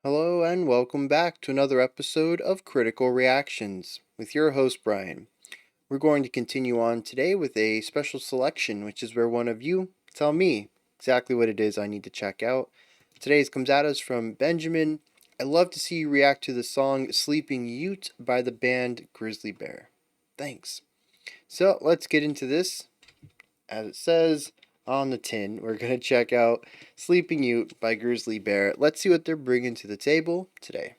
Hello and welcome back to another episode of Critical Reactions with your host Bryan. We're going to continue on today with a special selection, which is where one of you tell me exactly what it is I need to check out. Today's comes at us from Benjamin. I'd love to see you react to the song Sleeping Ute by the band Grizzly Bear. Thanks. So let's get into this. As it says on the tin, we're going to check out Sleeping Ute by Grizzly Bear. Let's see what they're bringing to the table today.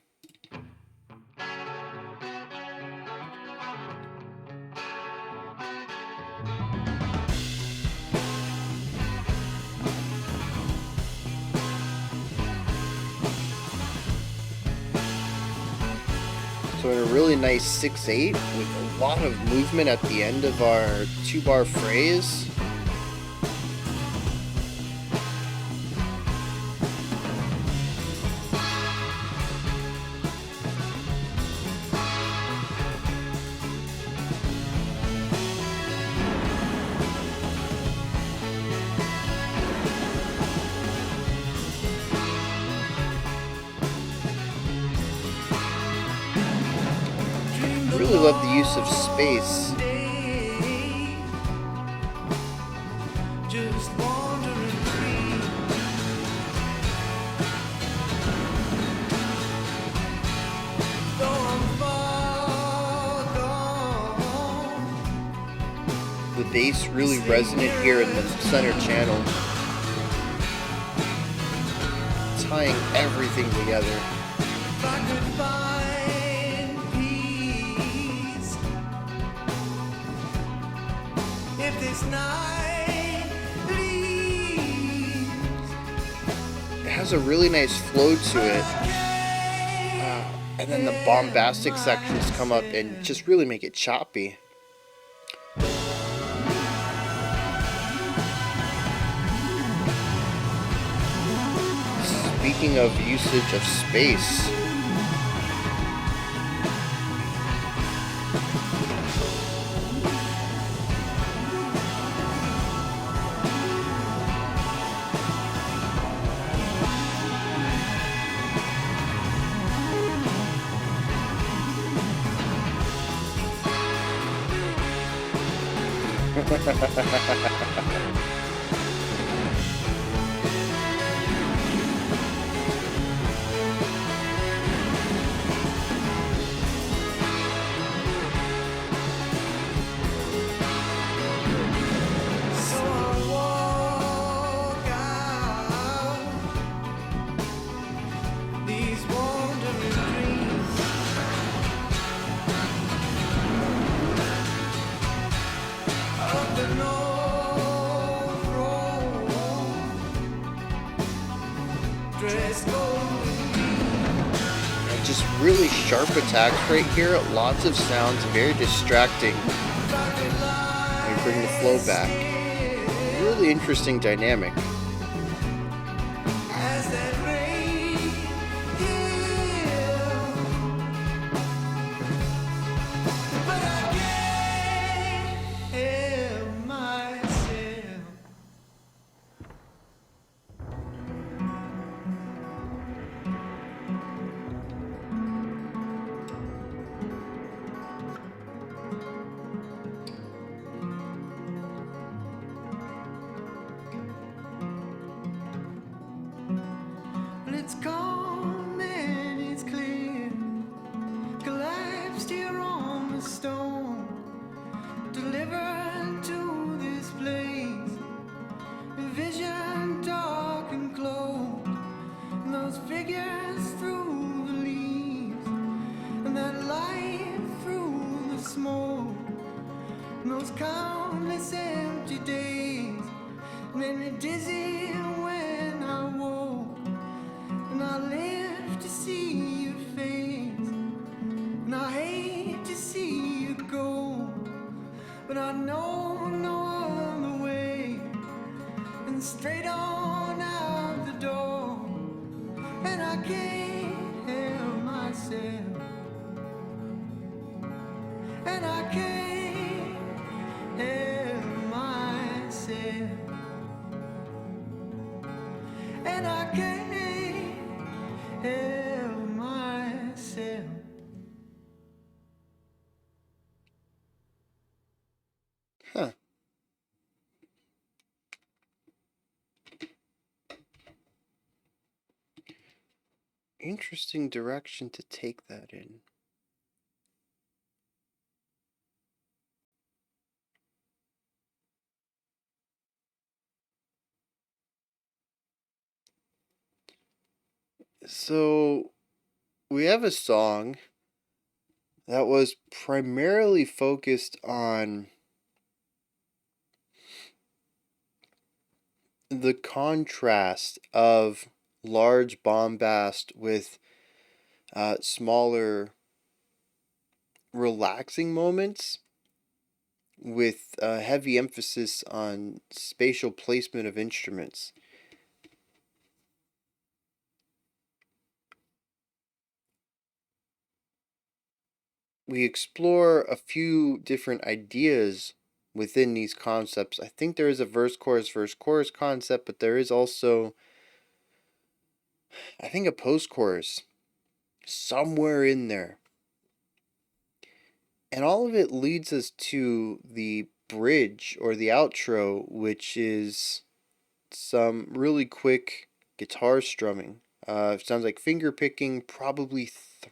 So in a really nice 6/8 with a lot of movement at the end of our 2-bar phrase. Really love the use of space. The bass really resonant here in the center channel, tying everything together. If this night leaves. It has a really nice flow to it, and then the bombastic sections come up and just really make it choppy. Speaking of usage of space, just really sharp attacks right here, lots of sounds, very distracting. And bring the flow back. Really interesting dynamic. It's calm and it's clear, collapsed here on the stone, delivered to this place, a vision dark and closed, and those figures through the leaves, and that light through the smoke, and those countless empty days, made me dizzy when I woke. And I live to see your face, and I hate to see you go, but I know no other way, and straight on out the door, and I can't help myself, and I can't help myself, and I can't help interesting direction to take that in. So, we have a song that was primarily focused on the contrast of large bombast with smaller, relaxing moments, with a heavy emphasis on spatial placement of instruments. We explore a few different ideas within these concepts. I think there is a verse, chorus concept, but there is also, I think, a post chorus somewhere in there. And all of it leads us to the bridge or the outro, which is some really quick guitar strumming. Sounds like finger picking, probably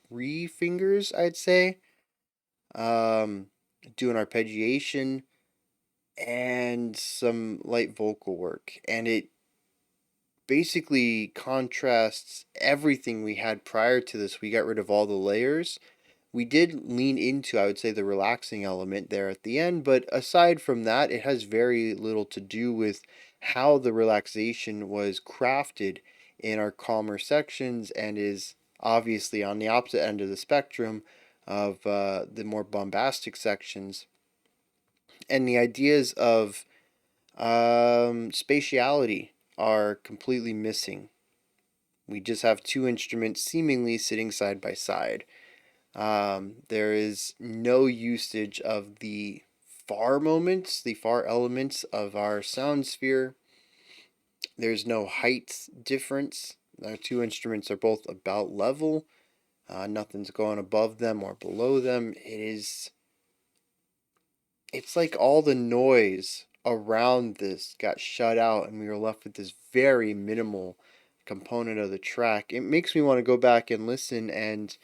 3 fingers, I'd say. Um, Doing arpeggiation and some light vocal work. And it basically contrasts everything we had prior to this. We got rid of all the layers. We did lean into, I would say, the relaxing element there at the end, but aside from that, it has very little to do with how the relaxation was crafted in our calmer sections and is obviously on the opposite end of the spectrum of the more bombastic sections. And the ideas of spatiality are completely missing. We just have 2 instruments seemingly sitting side by side. There is no usage of the far moments, the far elements of our sound sphere. There's no height difference. Our 2 instruments are both about level. Nothing's going above them or below them. It's like all the noise around this got shut out and we were left with this very minimal component of the track. It makes me want to go back and listen and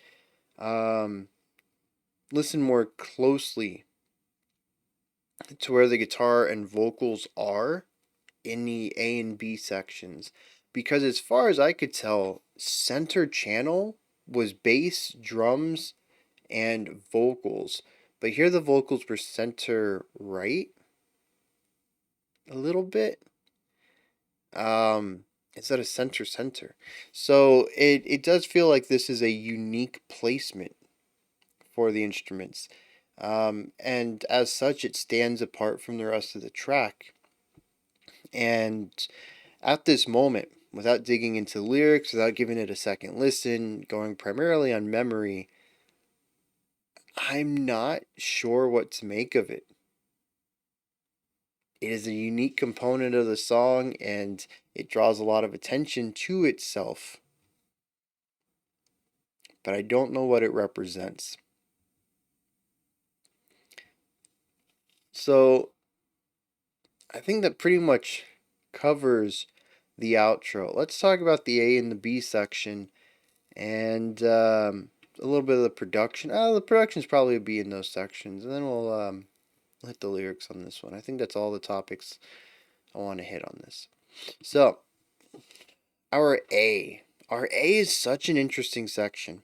um, listen more closely to where the guitar and vocals are in the A and B sections. Because as far as I could tell, center channel was bass, drums, and vocals. But here the vocals were center right a little bit. Instead of center. So it does feel like this is a unique placement for the instruments. And as such, it stands apart from the rest of the track. And at this moment, without digging into lyrics, without giving it a second listen, going primarily on memory, I'm not sure what to make of it. It is a unique component of the song and it draws a lot of attention to itself, but I don't know what it represents. So I think that pretty much covers the outro. Let's talk about the A and the B section and a little bit of the production. The production's probably be in those sections, and then we'll hit the lyrics on this one. I think that's all the topics I want to hit on this. So, our A. Our A is such an interesting section.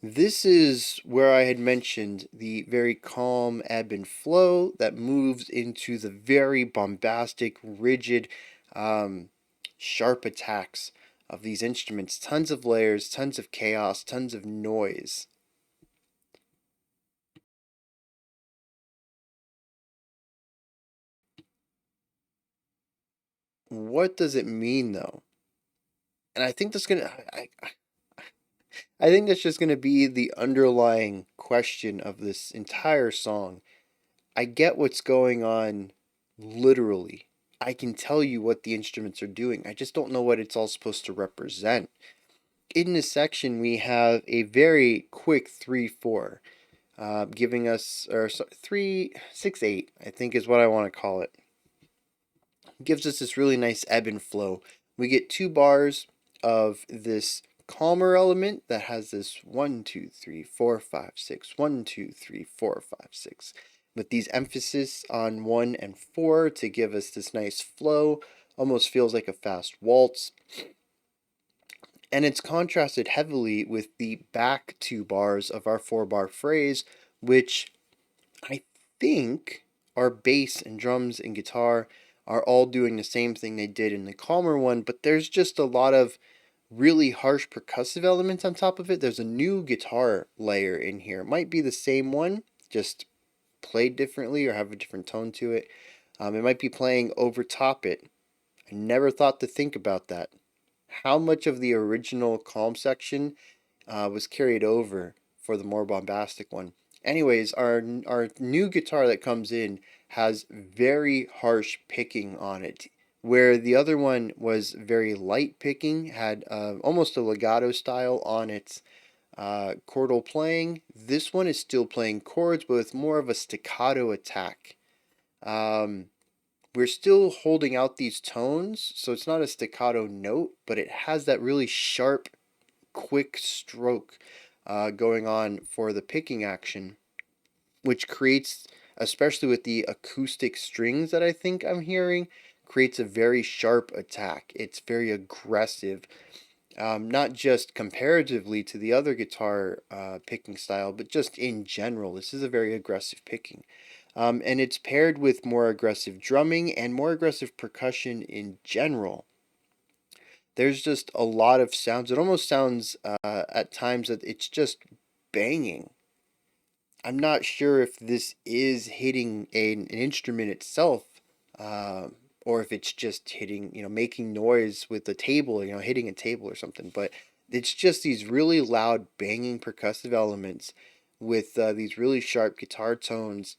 This is where I had mentioned the very calm ebb and flow that moves into the very bombastic, rigid, sharp attacks of these instruments. Tons of layers, tons of chaos, tons of noise. What does it mean though? And I think I think that's just gonna be the underlying question of this entire song. I get what's going on literally. I can tell you what the instruments are doing. I just don't know what it's all supposed to represent. In this section, we have a very quick 3/4, giving us, or 3/6/8, I think is what I want to call it. Gives us this really nice ebb and flow. We get 2 bars of this calmer element that has this 1, 2, 3, 4, 5, 6, 1, 2, 3, 4, 5, 6, with these emphasis on 1 and 4 to give us this nice flow. Almost feels like a fast waltz. And it's contrasted heavily with the back 2 bars of our 4-bar phrase, which I think our bass and drums and guitar are all doing the same thing they did in the calmer one, but there's just a lot of really harsh percussive elements on top of it. There's a new guitar layer in here. It might be the same one, just played differently or have a different tone to it. It might be playing over top it. I never thought to think about that. How much of the original calm section was carried over for the more bombastic one? Anyways, our new guitar that comes in has very harsh picking on it, where the other one was very light picking, had almost a legato style on its chordal playing. This one is still playing chords, but with more of a staccato attack. Um, we're still holding out these tones, so it's not a staccato note, but it has that really sharp, quick stroke going on for the picking action, which creates, especially with the acoustic strings that I think I'm hearing, creates a very sharp attack. It's very aggressive, not just comparatively to the other guitar picking style, but just in general. This is a very aggressive picking. And it's paired with more aggressive drumming and more aggressive percussion in general. There's just a lot of sounds. It almost sounds at times that it's just banging. I'm not sure if this is hitting an instrument itself, uh, or if it's just hitting, making noise with the table, hitting a table or something. But it's just these really loud, banging percussive elements with these really sharp guitar tones,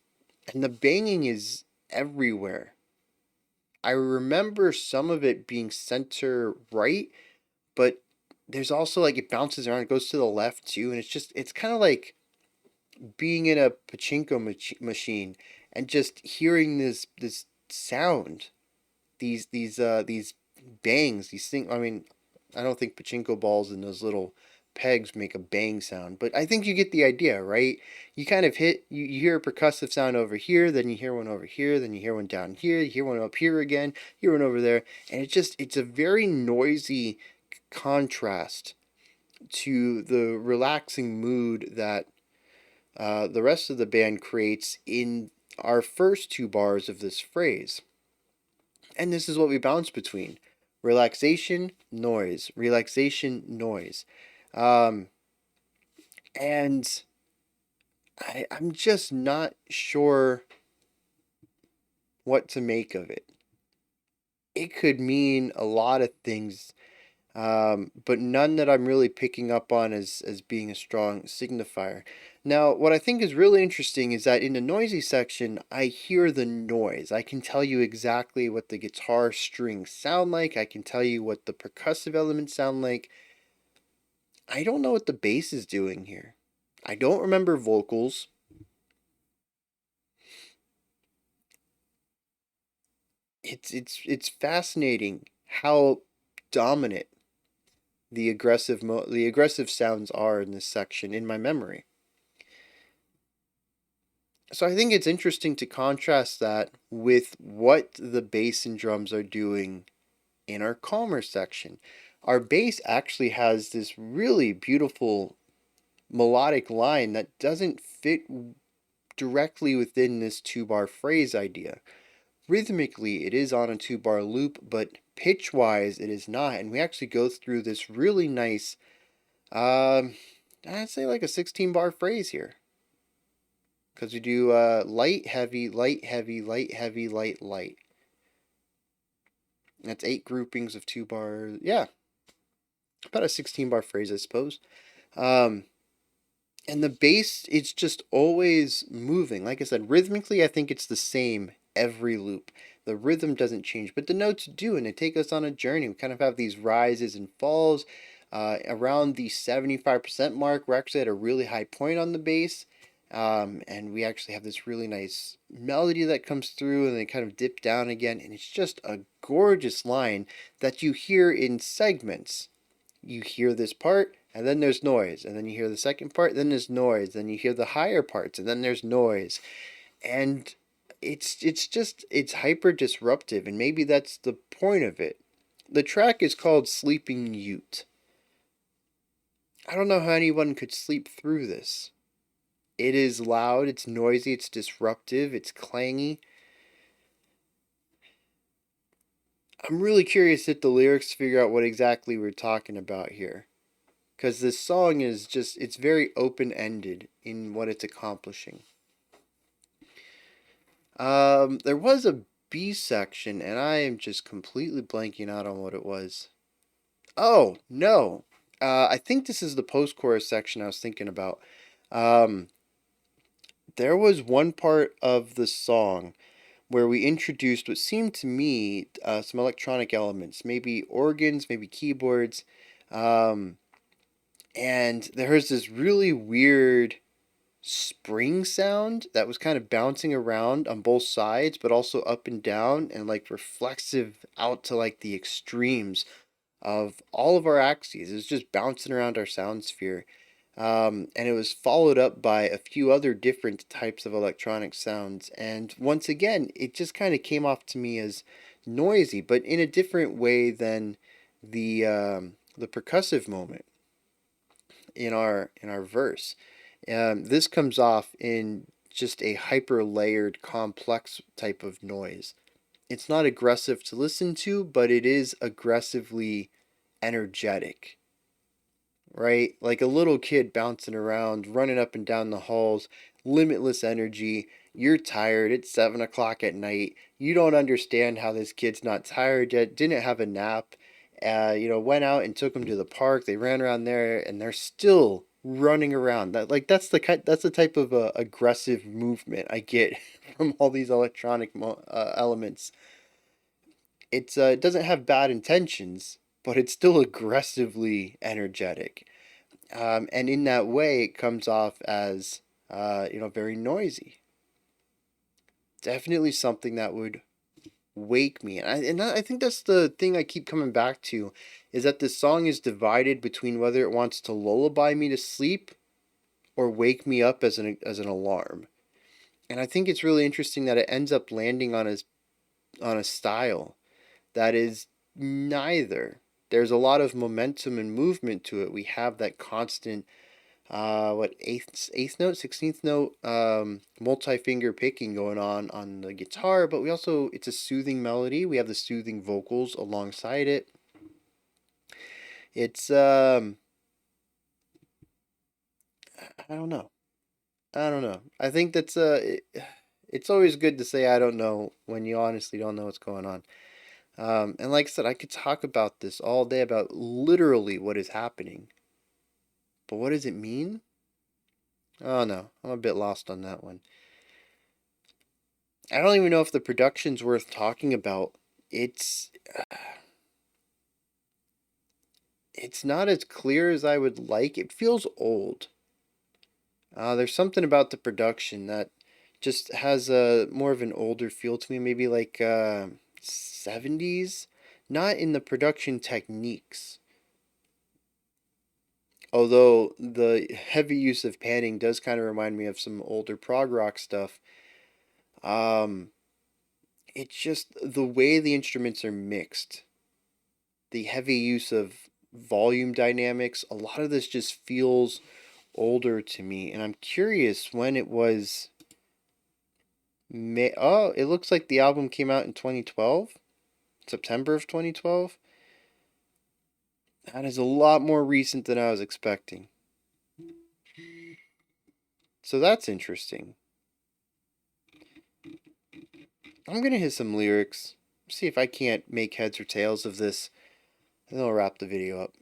and the banging is everywhere. I remember some of it being center right, but there's also like it bounces around, it goes to the left too, and it's kind of like being in a pachinko machine and just hearing this sound, these bangs, these things. I mean, I don't think pachinko balls and those little pegs make a bang sound, but I think you get the idea, right? You kind of you hear a percussive sound over here, then you hear one over here, then you hear one down here, you hear one up here again, you hear one over there, and it's a very noisy contrast to the relaxing mood that the rest of the band creates in our first 2 bars of this phrase. And this is what we bounce between: relaxation, noise, relaxation, noise. Um, and I'm just not sure what to make of it. It could mean a lot of things, but none that I'm really picking up on as being a strong signifier. Now, what I think is really interesting is that in the noisy section, I hear the noise. I can tell you exactly what the guitar strings sound like. I can tell you what the percussive elements sound like. I don't know what the bass is doing here. I don't remember vocals. It's fascinating how dominant the aggressive sounds are in this section in my memory. So I think it's interesting to contrast that with what the bass and drums are doing in our calmer section. Our bass actually has this really beautiful melodic line that doesn't fit directly within this 2-bar phrase idea. Rhythmically, it is on a 2-bar loop, but pitch wise, it is not. And we actually go through this really nice, I'd say like a 16-bar phrase here. Because we do light, heavy, light, heavy, light, heavy, light, light. That's 8 groupings of 2 bars. Yeah, about a 16-bar phrase, I suppose. Um, and the bass, it's just always moving. Like I said, rhythmically, I think it's the same every loop. The rhythm doesn't change, but the notes do, and they take us on a journey. We kind of have these rises and falls. Around the 75% mark, we're actually at a really high point on the bass. And we actually have this really nice melody that comes through and then kind of dip down again. And it's just a gorgeous line that you hear in segments. you hear this part, and then there's noise, and then you hear the second part, then there's noise, then you hear the higher parts, and then there's noise, and it's hyper disruptive, and maybe that's the point of it. The track is called Sleeping Ute. I don't know how anyone could sleep through this. It is loud, it's noisy, it's disruptive, it's clangy. I'm really curious at the lyrics to figure out what exactly we're talking about here. Because this song is just, it's very open ended in what it's accomplishing. There was a B section, and I am just completely blanking out on what it was. Oh, no. I think this is the post chorus section I was thinking about. Um, there was one part of the song where we introduced what seemed to me some electronic elements, maybe organs, maybe keyboards. Um, and there was this really weird spring sound that was kind of bouncing around on both sides, but also up and down and like reflexive out to like the extremes of all of our axes. It was just bouncing around our sound sphere. And it was followed up by a few other different types of electronic sounds. And once again, it just kind of came off to me as noisy, but in a different way than the percussive moment in our verse. This comes off in just a hyper layered, complex type of noise. It's not aggressive to listen to, but it is aggressively energetic, right? Like a little kid bouncing around, running up and down the halls, limitless energy. You're tired. It's 7 o'clock at night. You don't understand how this kid's not tired yet, didn't have a nap. Went out and took them to the park. They ran around there, and they're still running around. That's the type of aggressive movement I get from all these electronic elements. It doesn't have bad intentions, but it's still aggressively energetic. And in that way, it comes off as very noisy. Definitely something that would wake me. And I think that's the thing I keep coming back to, is that this song is divided between whether it wants to lullaby me to sleep or wake me up as an alarm. And I think it's really interesting that it ends up landing on a style that is neither. There's a lot of momentum and movement to it. We have that constant eighth note, 16th note, multi-finger picking going on the guitar, but it's a soothing melody. We have the soothing vocals alongside it. It's I don't know. I don't know. I think it's always good to say I don't know when you honestly don't know what's going on. And like I said, I could talk about this all day about literally what is happening. But what does it mean? Oh no, I'm a bit lost on that one. I don't even know if the production's worth talking about. It's it's not as clear as I would like. It feels old. There's something about the production that just has a more of an older feel to me, maybe like 70s. Not in the production techniques. Although the heavy use of panning does kind of remind me of some older prog rock stuff. Um, it's just the way the instruments are mixed, the heavy use of volume dynamics. A lot of this just feels older to me, and I'm curious when it was. Oh, it looks like the album came out in 2012, September of 2012. That is a lot more recent than I was expecting. So that's interesting. I'm gonna hit some lyrics, see if I can't make heads or tails of this, and then I'll wrap the video up.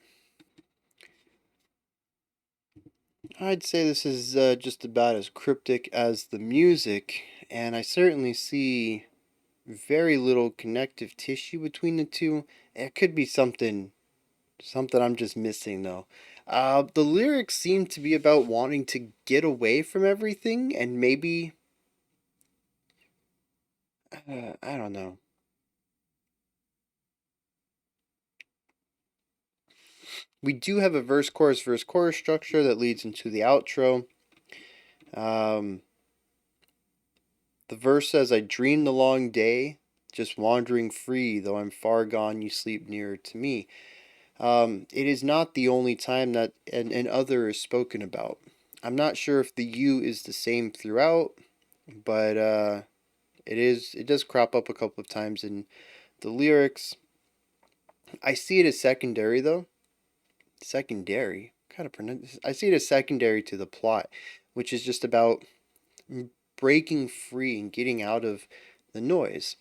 I'd say this is just about as cryptic as the music, and I certainly see very little connective tissue between the two. It could be something I'm just missing though. The lyrics seem to be about wanting to get away from everything, and maybe I don't know. We do have a verse, chorus, structure that leads into the outro. The verse says, I dream the long day, just wandering free, though I'm far gone, you sleep nearer to me. It is not the only time that an other is spoken about. I'm not sure if the you is the same throughout, but it does crop up a couple of times in the lyrics. I see it as secondary though. Secondary? Kind of pronounce. I see it as secondary to the plot, which is just about breaking free and getting out of the noise.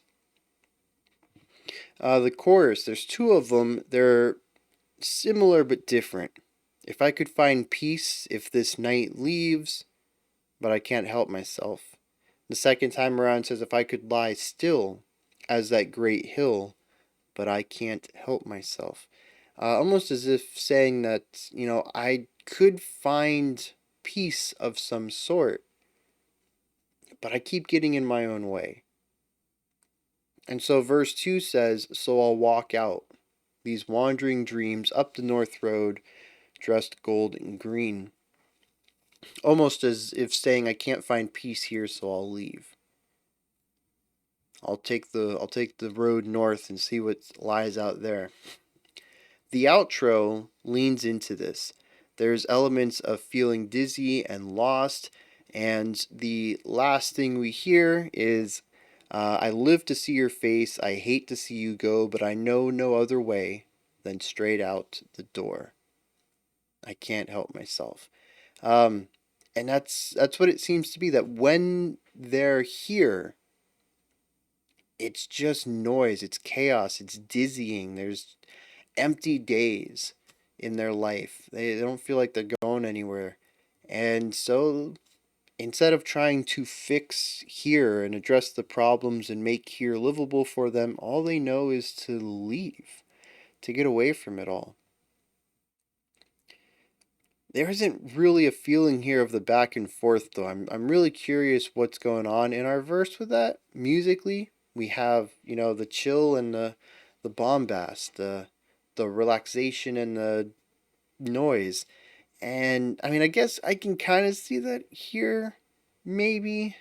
The chorus, there's two of them. They're similar but different. If I could find peace if this night leaves, but I can't help myself. The second time around says, if I could lie still as that great hill, but I can't help myself. Almost as if saying that, I could find peace of some sort, but I keep getting in my own way. And so verse 2 says, so I'll walk out these wandering dreams up the north road, dressed gold and green. Almost as if saying, I can't find peace here, so I'll leave. I'll take the road north and see what lies out there. The outro leans into this. There's elements of feeling dizzy and lost, and the last thing we hear is, I live to see your face, I hate to see you go, but I know no other way than straight out the door. I can't help myself. And that's what it seems to be, that when they're here, it's just noise, it's chaos, it's dizzying. There's empty days in their life. They don't feel like they're going anywhere. And so instead of trying to fix here and address the problems and make here livable for them, all they know is to leave, to get away from it all. There isn't really a feeling here of the back and forth, though. I'm really curious what's going on in our verse with that. Musically, we have, the chill and the bombast, the relaxation and the noise. And I mean, I guess I can kind of see that here, maybe.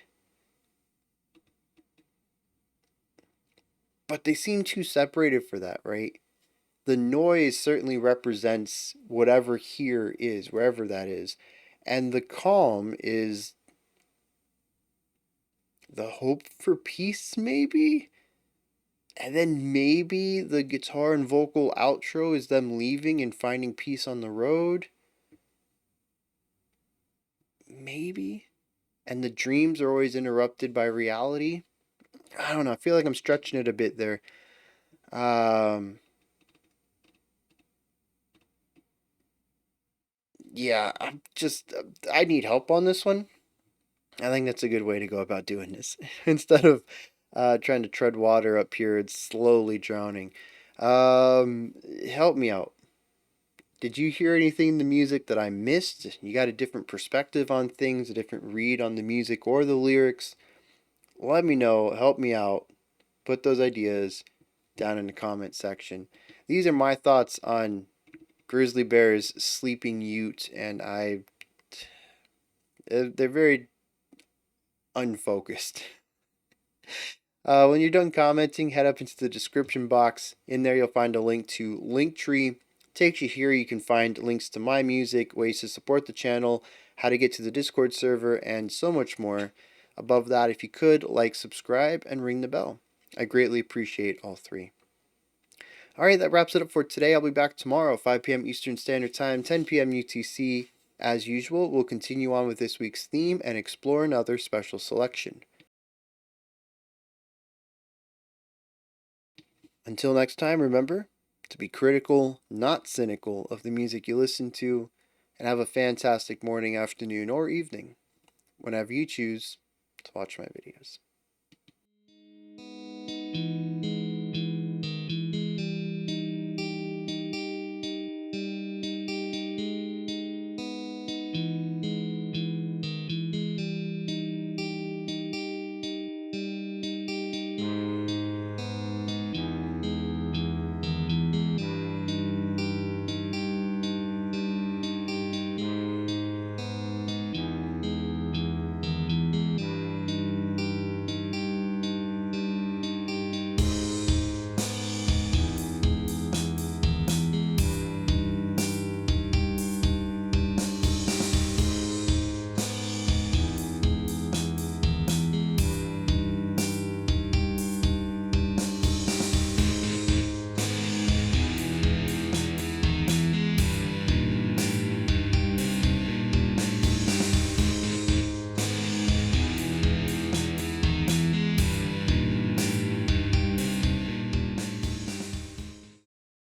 But they seem too separated for that, right? The noise certainly represents whatever here is, wherever that is. And the calm is the hope for peace, maybe? And then maybe the guitar and vocal outro is them leaving and finding peace on the road? Maybe? And the dreams are always interrupted by reality? I don't know. I feel like I'm stretching it a bit there. Yeah, I need help on this one. I think that's a good way to go about doing this. Instead of trying to tread water up here, it's slowly drowning. Help me out. Did you hear anything in the music that I missed? You got a different perspective on things, a different read on the music or the lyrics? Let me know. Help me out. Put those ideas down in the comment section. These are my thoughts on Grizzly Bear's Sleeping Ute, and they're very unfocused. When you're done commenting, head up into the description box. In there, you'll find a link to Linktree. Takes you here. You can find links to my music, ways to support the channel, how to get to the Discord server, and so much more. Above that, if you could, like, subscribe, and ring the bell. I greatly appreciate all three. Alright, that wraps it up for today. I'll be back tomorrow, 5 p.m. Eastern Standard Time, 10 p.m. UTC. As usual, we'll continue on with this week's theme and explore another special selection. Until next time, remember to be critical, not cynical, of the music you listen to, and have a fantastic morning, afternoon, or evening, whenever you choose to watch my videos.